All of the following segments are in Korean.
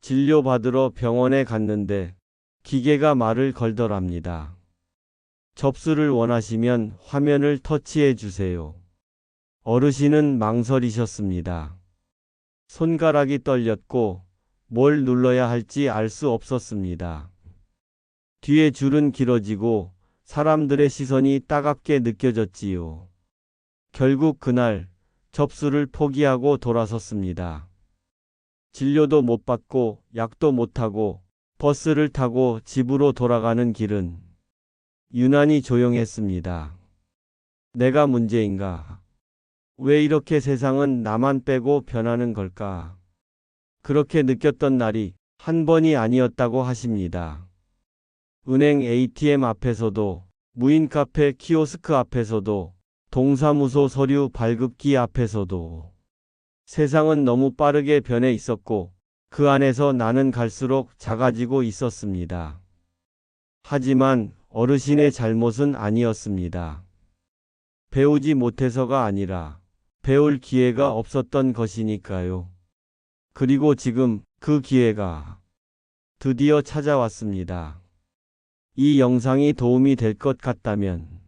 진료받으러 병원에 갔는데 기계가 말을 걸더랍니다. 접수를 원하시면 화면을 터치해 주세요. 어르신은 망설이셨습니다. 손가락이 떨렸고 뭘 눌러야 할지 알 수 없었습니다. 뒤에 줄은 길어지고 사람들의 시선이 따갑게 느껴졌지요. 결국 그날 접수를 포기하고 돌아섰습니다. 진료도 못 받고 약도 못 하고 버스를 타고 집으로 돌아가는 길은 유난히 조용했습니다. 내가 문제인가? 왜 이렇게 세상은 나만 빼고 변하는 걸까? 그렇게 느꼈던 날이 한 번이 아니었다고 하십니다. 은행 ATM 앞에서도, 무인 카페 키오스크 앞에서도, 동사무소 서류 발급기 앞에서도 세상은 너무 빠르게 변해 있었고 그 안에서 나는 갈수록 작아지고 있었습니다. 하지만 어르신의 잘못은 아니었습니다. 배우지 못해서가 아니라 배울 기회가 없었던 것이니까요. 그리고 지금 그 기회가 드디어 찾아왔습니다. 이 영상이 도움이 될 것 같다면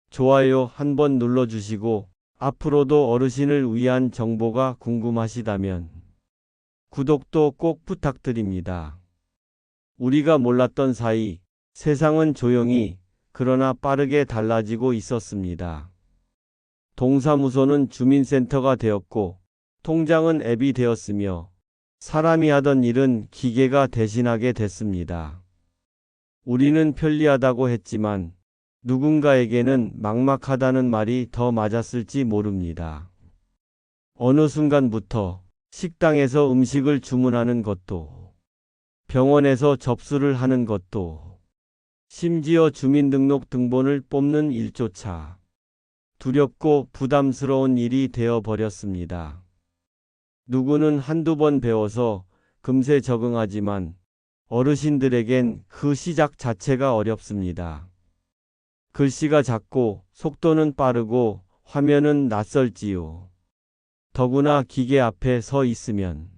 좋아요 한번 눌러주시고 앞으로도 어르신을 위한 정보가 궁금하시다면 구독도 꼭 부탁드립니다. 우리가 몰랐던 사이 세상은 조용히 그러나 빠르게 달라지고 있었습니다. 동사무소는 주민센터가 되었고 통장은 앱이 되었으며 사람이 하던 일은 기계가 대신하게 됐습니다. 우리는 편리하다고 했지만 누군가에게는 막막하다는 말이 더 맞았을지 모릅니다. 어느 순간부터 식당에서 음식을 주문하는 것도, 병원에서 접수를 하는 것도, 심지어 주민등록 등본을 뽑는 일조차 두렵고 부담스러운 일이 되어버렸습니다. 누구는 한두 번 배워서 금세 적응하지만 어르신들에겐 그 시작 자체가 어렵습니다. 글씨가 작고 속도는 빠르고 화면은 낯설지요. 더구나 기계 앞에 서 있으면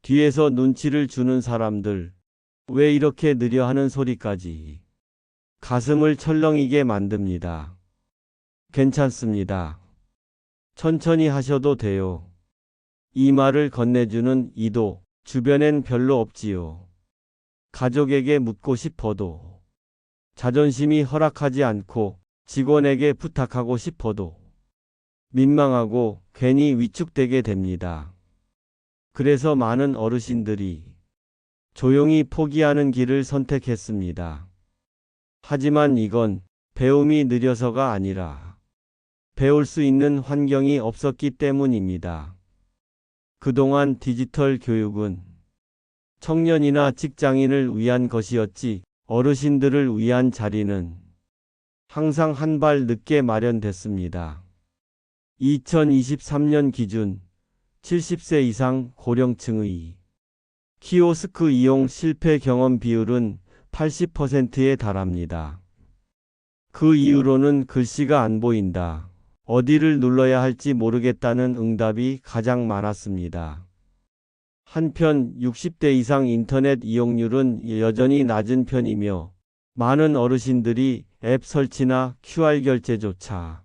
뒤에서 눈치를 주는 사람들, 왜 이렇게 느려 하는 소리까지 가슴을 철렁이게 만듭니다. 괜찮습니다. 천천히 하셔도 돼요. 이 말을 건네주는 이도 주변엔 별로 없지요. 가족에게 묻고 싶어도, 자존심이 허락하지 않고 직원에게 부탁하고 싶어도 민망하고 괜히 위축되게 됩니다. 그래서 많은 어르신들이 조용히 포기하는 길을 선택했습니다. 하지만 이건 배움이 느려서가 아니라 배울 수 있는 환경이 없었기 때문입니다. 그동안 디지털 교육은 청년이나 직장인을 위한 것이었지 어르신들을 위한 자리는 항상 한 발 늦게 마련됐습니다. 2023년 기준 70세 이상 고령층의 키오스크 이용 실패 경험 비율은 80%에 달합니다. 그 이유로는 글씨가 안 보인다, 어디를 눌러야 할지 모르겠다는 응답이 가장 많았습니다. 한편 60대 이상 인터넷 이용률은 여전히 낮은 편이며 많은 어르신들이 앱 설치나 QR 결제조차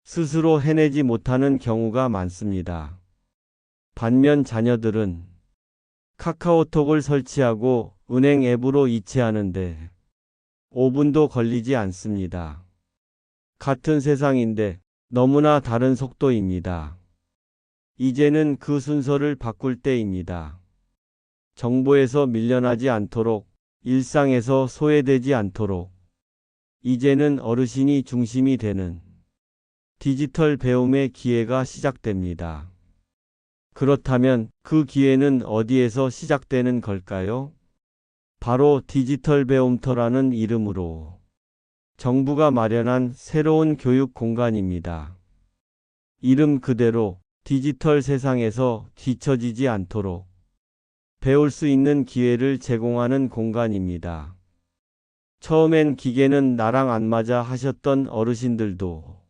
스스로 해내지 못하는 경우가 많습니다. 반면 자녀들은 카카오톡을 설치하고 은행 앱으로 이체하는데 5분도 걸리지 않습니다. 같은 세상인데 너무나 다른 속도입니다. 이제는 그 순서를 바꿀 때입니다. 정보에서 밀려나지 않도록, 일상에서 소외되지 않도록, 이제는 어르신이 중심이 되는 디지털 배움의 기회가 시작됩니다. 그렇다면 그 기회는 어디에서 시작되는 걸까요? 바로 디지털 배움터라는 이름으로 정부가 마련한 새로운 교육 공간입니다. 이름 그대로 디지털 세상에서 뒤처지지 않도록 배울 수 있는 기회를 제공하는 공간입니다. 처음엔 기계는 나랑 안 맞아 하셨던 어르신들도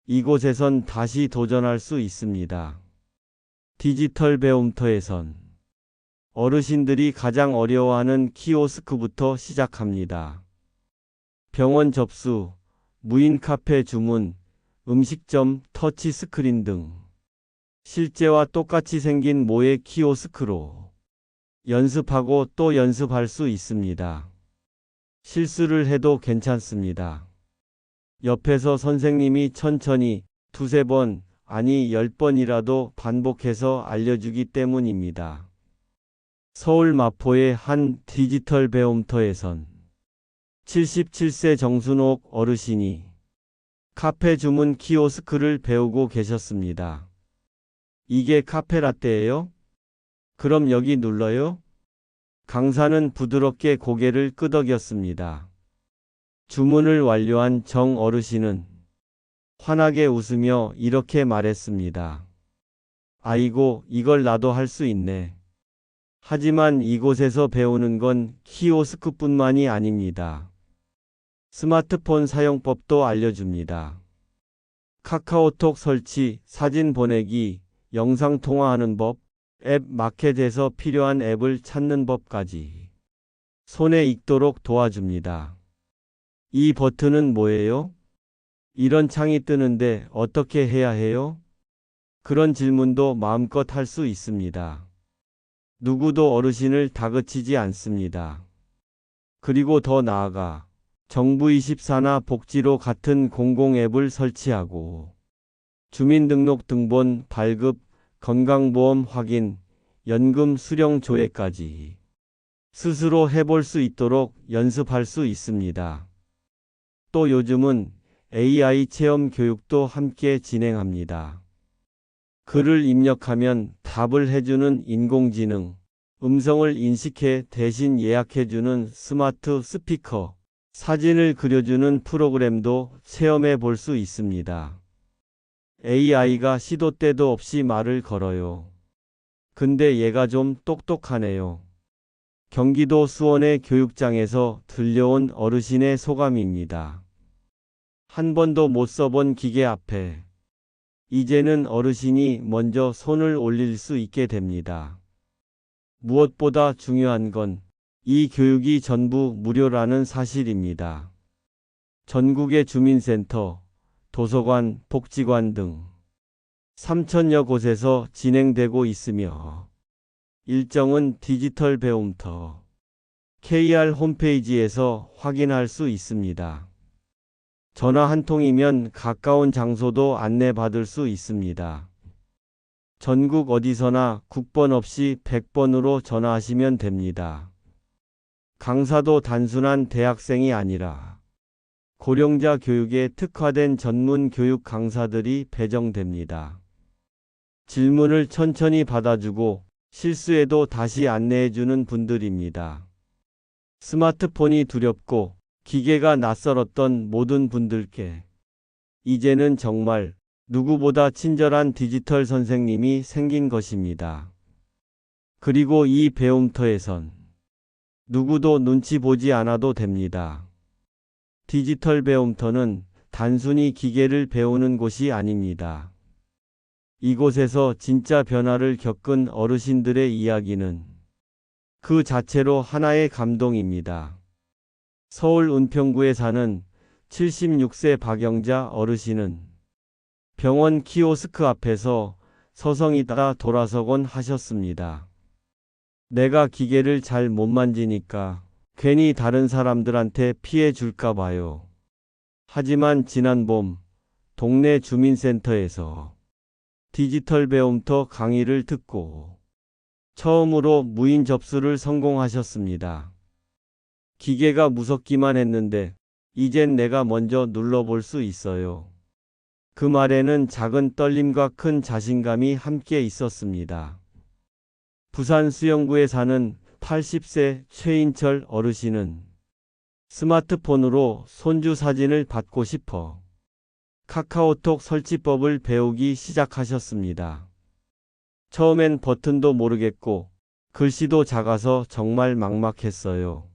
이곳에선 다시 도전할 수 있습니다. 디지털 배움터에선 어르신들이 가장 어려워하는 키오스크부터 시작합니다. 병원 접수, 무인 카페 주문, 음식점, 터치 스크린 등 실제와 똑같이 생긴 모의 키오스크로 연습하고 또 연습할 수 있습니다. 실수를 해도 괜찮습니다. 옆에서 선생님이 천천히 두세 번, 아니 10번이라도 반복해서 알려주기 때문입니다. 서울 마포의 한 디지털 배움터에선 77세 정순옥 어르신이 카페 주문 키오스크를 배우고 계셨습니다. 이게 카페라떼예요? 그럼 여기 눌러요? 강사는 부드럽게 고개를 끄덕였습니다. 주문을 완료한 정 어르신은 환하게 웃으며 이렇게 말했습니다. 아이고, 이걸 나도 할 수 있네. 하지만 이곳에서 배우는 건 키오스크뿐만이 아닙니다. 스마트폰 사용법도 알려줍니다. 카카오톡 설치, 사진 보내기, 영상 통화하는 법, 앱 마켓에서 필요한 앱을 찾는 법까지 손에 익도록 도와줍니다. 이 버튼은 뭐예요? 이런 창이 뜨는데 어떻게 해야 해요? 그런 질문도 마음껏 할 수 있습니다. 누구도 어르신을 다그치지 않습니다. 그리고 더 나아가 정부24나 복지로 같은 공공 앱을 설치하고 주민등록등본 발급, 건강보험 확인, 연금 수령 조회까지 스스로 해볼 수 있도록 연습할 수 있습니다. 또 요즘은 AI 체험 교육도 함께 진행합니다. 글을 입력하면 답을 해주는 인공지능, 음성을 인식해 대신 예약해주는 스마트 스피커, 사진을 그려주는 프로그램도 체험해 볼 수 있습니다. AI가 시도 때도 없이 말을 걸어요. 근데 얘가 좀 똑똑하네요. 경기도 수원의 교육장에서 들려온 어르신의 소감입니다. 한 번도 못 써본 기계 앞에 이제는 어르신이 먼저 손을 올릴 수 있게 됩니다. 무엇보다 중요한 건 이 교육이 전부 무료라는 사실입니다. 전국의 주민센터, 도서관, 복지관 등 3,000여 곳에서 진행되고 있으며 일정은 디지털 배움터 KR 홈페이지에서 확인할 수 있습니다. 전화 한 통이면 가까운 장소도 안내받을 수 있습니다. 전국 어디서나 국번 없이 100번으로 전화하시면 됩니다. 강사도 단순한 대학생이 아니라 고령자 교육에 특화된 전문 교육 강사들이 배정됩니다. 질문을 천천히 받아주고 실수해도 다시 안내해주는 분들입니다. 스마트폰이 두렵고 기계가 낯설었던 모든 분들께 이제는 정말 누구보다 친절한 디지털 선생님이 생긴 것입니다. 그리고 이 배움터에선 누구도 눈치 보지 않아도 됩니다. 디지털 배움터는 단순히 기계를 배우는 곳이 아닙니다. 이곳에서 진짜 변화를 겪은 어르신들의 이야기는 그 자체로 하나의 감동입니다. 서울 은평구에 사는 76세 박영자 어르신은 병원 키오스크 앞에서 서성이다가 돌아서곤 하셨습니다. 내가 기계를 잘 못 만지니까 괜히 다른 사람들한테 피해 줄까 봐요. 하지만 지난 봄 동네 주민센터에서 디지털 배움터 강의를 듣고 처음으로 무인 접수를 성공하셨습니다. 기계가 무섭기만 했는데 이젠 내가 먼저 눌러볼 수 있어요. 그 말에는 작은 떨림과 큰 자신감이 함께 있었습니다. 부산 수영구에 사는 80세 최인철 어르신은 스마트폰으로 손주 사진을 받고 싶어 카카오톡 설치법을 배우기 시작하셨습니다. 처음엔 버튼도 모르겠고 글씨도 작아서 정말 막막했어요.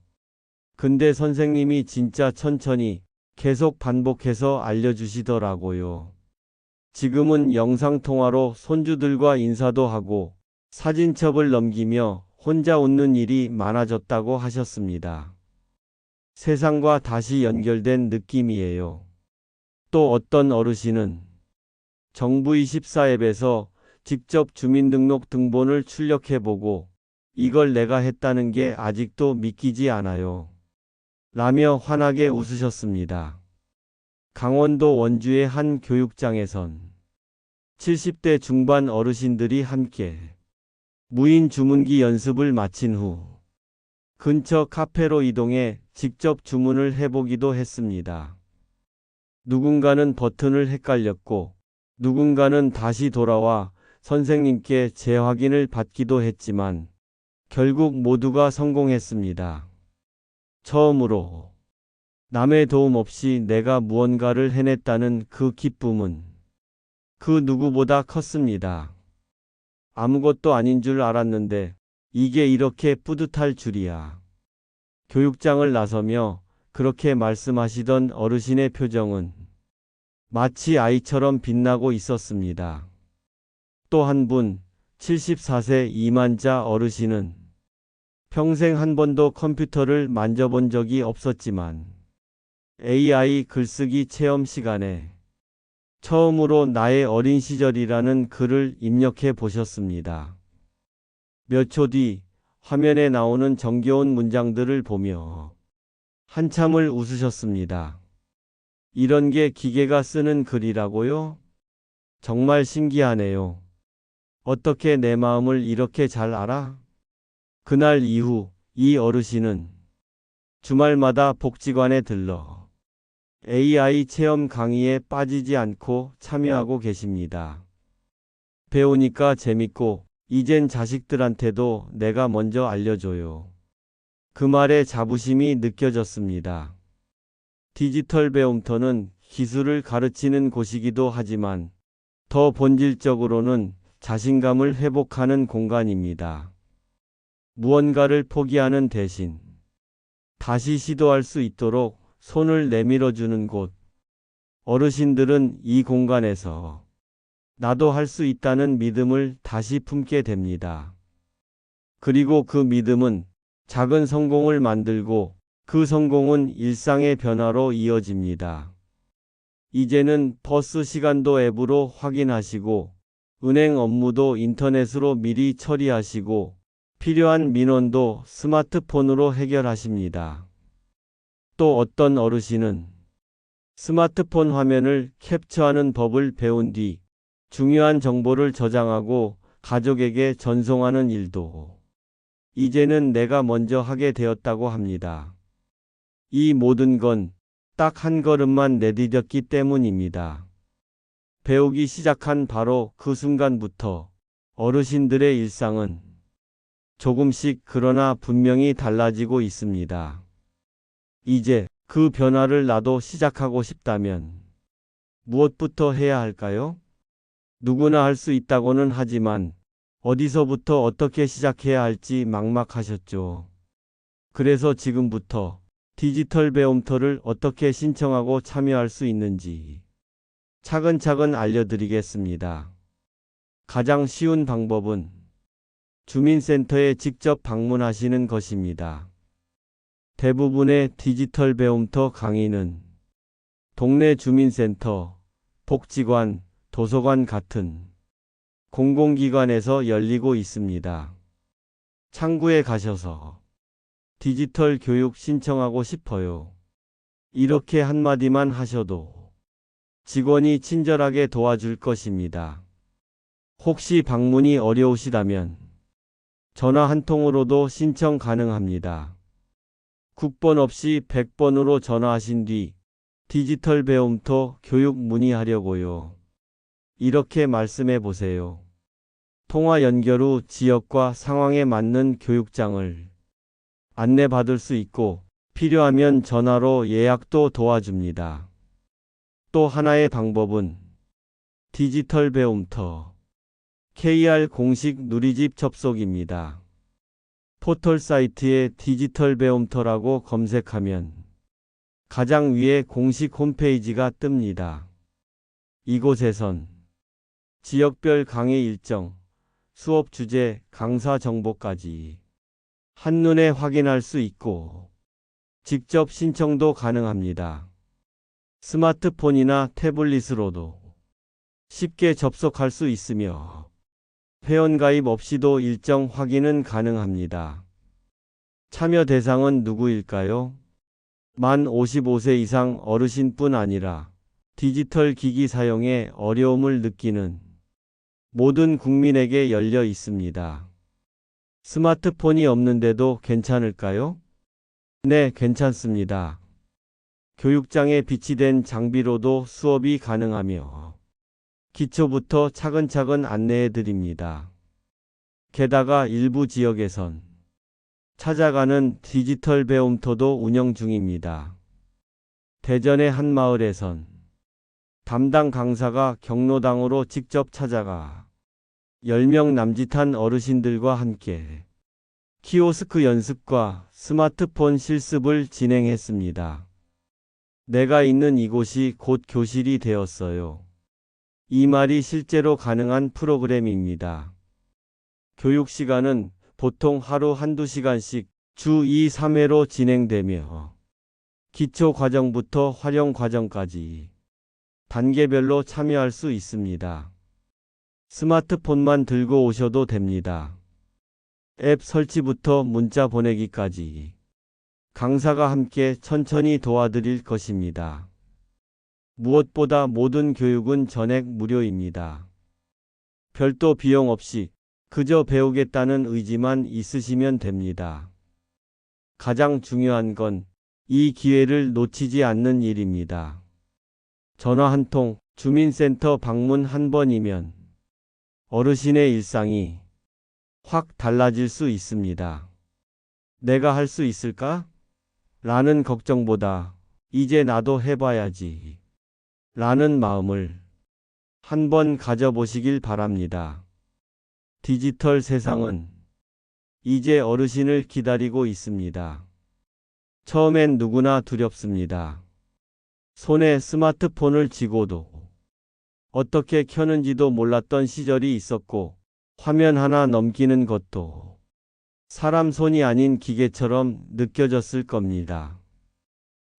근데 선생님이 진짜 천천히 계속 반복해서 알려주시더라고요. 지금은 영상통화로 손주들과 인사도 하고 사진첩을 넘기며 혼자 웃는 일이 많아졌다고 하셨습니다. 세상과 다시 연결된 느낌이에요. 또 어떤 어르신은 정부24 앱에서 직접 주민등록 등본을 출력해보고 이걸 내가 했다는 게 아직도 믿기지 않아요. 라며 환하게 웃으셨습니다. 강원도 원주의 한 교육장에선 70대 중반 어르신들이 함께 무인 주문기 연습을 마친 후 근처 카페로 이동해 직접 주문을 해보기도 했습니다. 누군가는 버튼을 헷갈렸고 누군가는 다시 돌아와 선생님께 재확인을 받기도 했지만 결국 모두가 성공했습니다. 처음으로 남의 도움 없이 내가 무언가를 해냈다는 그 기쁨은 그 누구보다 컸습니다. 아무것도 아닌 줄 알았는데 이게 이렇게 뿌듯할 줄이야. 교육장을 나서며 그렇게 말씀하시던 어르신의 표정은 마치 아이처럼 빛나고 있었습니다. 또 한 분, 74세 이만자 어르신은 평생 한 번도 컴퓨터를 만져본 적이 없었지만 AI 글쓰기 체험 시간에 처음으로 나의 어린 시절이라는 글을 입력해 보셨습니다. 몇 초 뒤 화면에 나오는 정겨운 문장들을 보며 한참을 웃으셨습니다. 이런 게 기계가 쓰는 글이라고요? 정말 신기하네요. 어떻게 내 마음을 이렇게 잘 알아? 그날 이후 이 어르신은 주말마다 복지관에 들러 AI 체험 강의에 빠지지 않고 참여하고 계십니다. 배우니까 재밌고 이젠 자식들한테도 내가 먼저 알려줘요. 그 말에 자부심이 느껴졌습니다. 디지털 배움터는 기술을 가르치는 곳이기도 하지만 더 본질적으로는 자신감을 회복하는 공간입니다. 무언가를 포기하는 대신 다시 시도할 수 있도록 손을 내밀어 주는 곳. 어르신들은 이 공간에서 나도 할 수 있다는 믿음을 다시 품게 됩니다. 그리고 그 믿음은 작은 성공을 만들고 그 성공은 일상의 변화로 이어집니다. 이제는 버스 시간도 앱으로 확인하시고 은행 업무도 인터넷으로 미리 처리하시고 필요한 민원도 스마트폰으로 해결하십니다. 또 어떤 어르신은 스마트폰 화면을 캡처하는 법을 배운 뒤 중요한 정보를 저장하고 가족에게 전송하는 일도 이제는 내가 먼저 하게 되었다고 합니다. 이 모든 건 딱 한 걸음만 내디뎠기 때문입니다. 배우기 시작한 바로 그 순간부터 어르신들의 일상은 조금씩 그러나 분명히 달라지고 있습니다. 이제 그 변화를 나도 시작하고 싶다면 무엇부터 해야 할까요? 누구나 할 수 있다고는 하지만 어디서부터 어떻게 시작해야 할지 막막하셨죠. 그래서 지금부터 디지털 배움터를 어떻게 신청하고 참여할 수 있는지 차근차근 알려드리겠습니다. 가장 쉬운 방법은 주민센터에 직접 방문하시는 것입니다. 대부분의 디지털 배움터 강의는 동네 주민센터, 복지관, 도서관 같은 공공기관에서 열리고 있습니다. 창구에 가셔서 디지털 교육 신청하고 싶어요. 이렇게 한마디만 하셔도 직원이 친절하게 도와줄 것입니다. 혹시 방문이 어려우시다면 전화 한 통으로도 신청 가능합니다. 국번 없이 100번으로 전화하신 뒤 디지털 배움터 교육 문의하려고요. 이렇게 말씀해 보세요. 통화 연결 후 지역과 상황에 맞는 교육장을 안내받을 수 있고 필요하면 전화로 예약도 도와줍니다. 또 하나의 방법은 디지털 배움터 KR 공식 누리집 접속입니다. 포털 사이트에 디지털 배움터라고 검색하면 가장 위에 공식 홈페이지가 뜹니다. 이곳에선 지역별 강의 일정, 수업 주제, 강사 정보까지 한눈에 확인할 수 있고 직접 신청도 가능합니다. 스마트폰이나 태블릿으로도 쉽게 접속할 수 있으며 회원가입 없이도 일정 확인은 가능합니다. 참여 대상은 누구일까요? 만 55세 이상 어르신뿐 아니라 디지털 기기 사용에 어려움을 느끼는 모든 국민에게 열려 있습니다. 스마트폰이 없는데도 괜찮을까요? 네, 괜찮습니다. 교육장에 비치된 장비로도 수업이 가능하며 기초부터 차근차근 안내해 드립니다. 게다가 일부 지역에선 찾아가는 디지털 배움터도 운영 중입니다. 대전의 한 마을에선 담당 강사가 경로당으로 직접 찾아가 10명 남짓한 어르신들과 함께 키오스크 연습과 스마트폰 실습을 진행했습니다. 내가 있는 이곳이 곧 교실이 되었어요. 이 말이 실제로 가능한 프로그램입니다. 교육 시간은 보통 하루 한두 시간씩 주 2, 3회로 진행되며 기초 과정부터 활용 과정까지 단계별로 참여할 수 있습니다. 스마트폰만 들고 오셔도 됩니다. 앱 설치부터 문자 보내기까지 강사가 함께 천천히 도와드릴 것입니다. 무엇보다 모든 교육은 전액 무료입니다. 별도 비용 없이 그저 배우겠다는 의지만 있으시면 됩니다. 가장 중요한 건 이 기회를 놓치지 않는 일입니다. 전화 한 통, 주민센터 방문 한 번이면 어르신의 일상이 확 달라질 수 있습니다. 내가 할 수 있을까? 라는 걱정보다 이제 나도 해봐야지 라는 마음을 한번 가져보시길 바랍니다. 디지털 세상은 이제 어르신을 기다리고 있습니다. 처음엔 누구나 두렵습니다. 손에 스마트폰을 쥐고도 어떻게 켜는지도 몰랐던 시절이 있었고 화면 하나 넘기는 것도 사람 손이 아닌 기계처럼 느껴졌을 겁니다.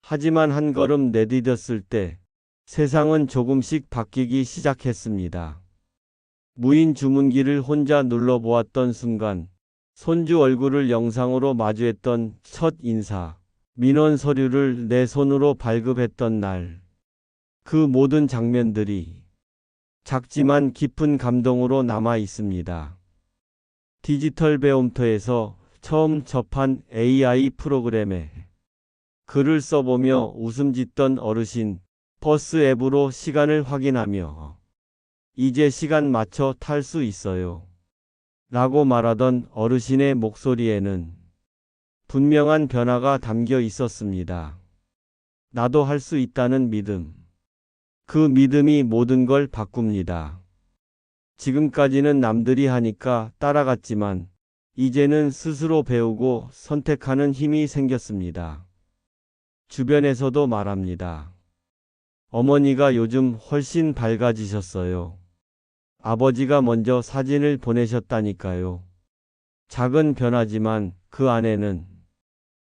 하지만 한 걸음 내디뎠을 때 세상은 조금씩 바뀌기 시작했습니다. 무인 주문기를 혼자 눌러보았던 순간 손주 얼굴을 영상으로 마주했던 첫 인사, 민원 서류를 내 손으로 발급했던 날, 그 모든 장면들이 작지만 깊은 감동으로 남아 있습니다. 디지털 배움터에서 처음 접한 AI 프로그램에 글을 써보며 웃음 짓던 어르신, 버스 앱으로 시간을 확인하며 이제 시간 맞춰 탈 수 있어요 라고 말하던 어르신의 목소리에는 분명한 변화가 담겨 있었습니다. 나도 할 수 있다는 믿음. 그 믿음이 모든 걸 바꿉니다. 지금까지는 남들이 하니까 따라갔지만 이제는 스스로 배우고 선택하는 힘이 생겼습니다. 주변에서도 말합니다. 어머니가 요즘 훨씬 밝아지셨어요. 아버지가 먼저 사진을 보내셨다니까요. 작은 변화지만 그 안에는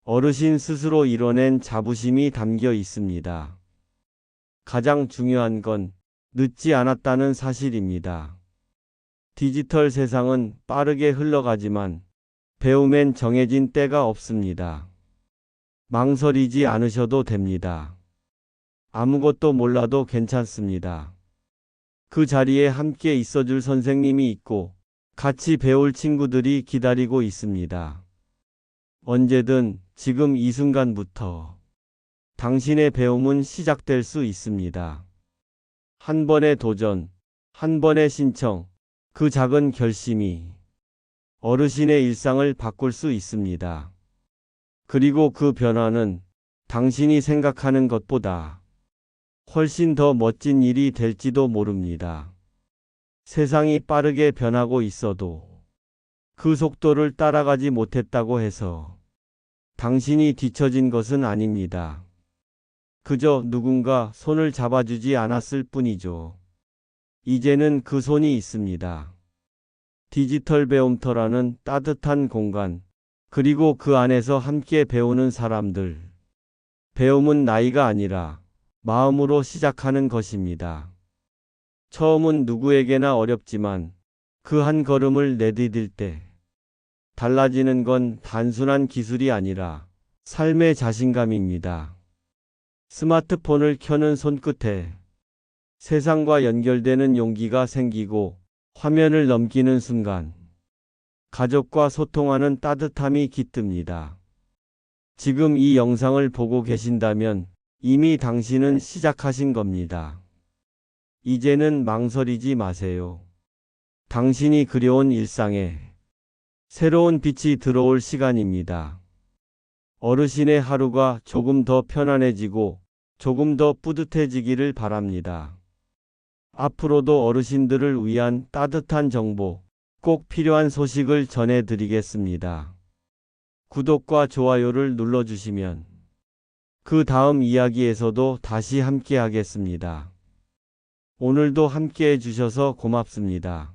어르신 스스로 이뤄낸 자부심이 담겨 있습니다. 가장 중요한 건 늦지 않았다는 사실입니다. 디지털 세상은 빠르게 흘러가지만 배움엔 정해진 때가 없습니다. 망설이지 않으셔도 됩니다. 아무것도 몰라도 괜찮습니다. 그 자리에 함께 있어줄 선생님이 있고 같이 배울 친구들이 기다리고 있습니다. 언제든 지금 이 순간부터 당신의 배움은 시작될 수 있습니다. 한 번의 도전, 한 번의 신청, 그 작은 결심이 어르신의 일상을 바꿀 수 있습니다. 그리고 그 변화는 당신이 생각하는 것보다 훨씬 더 멋진 일이 될지도 모릅니다. 세상이 빠르게 변하고 있어도 그 속도를 따라가지 못했다고 해서 당신이 뒤처진 것은 아닙니다. 그저 누군가 손을 잡아주지 않았을 뿐이죠. 이제는 그 손이 있습니다. 디지털 배움터라는 따뜻한 공간, 그리고 그 안에서 함께 배우는 사람들. 배움은 나이가 아니라 마음으로 시작하는 것입니다. 처음은 누구에게나 어렵지만 그 한 걸음을 내디딜 때 달라지는 건 단순한 기술이 아니라 삶의 자신감입니다. 스마트폰을 켜는 손끝에 세상과 연결되는 용기가 생기고 화면을 넘기는 순간 가족과 소통하는 따뜻함이 깃듭니다. 지금 이 영상을 보고 계신다면 이미 당신은 시작하신 겁니다. 이제는 망설이지 마세요. 당신이 그려온 일상에 새로운 빛이 들어올 시간입니다. 어르신의 하루가 조금 더 편안해지고 조금 더 뿌듯해지기를 바랍니다. 앞으로도 어르신들을 위한 따뜻한 정보, 꼭 필요한 소식을 전해드리겠습니다. 구독과 좋아요를 눌러주시면 그 다음 이야기에서도 다시 함께 하겠습니다. 오늘도 함께 해주셔서 고맙습니다.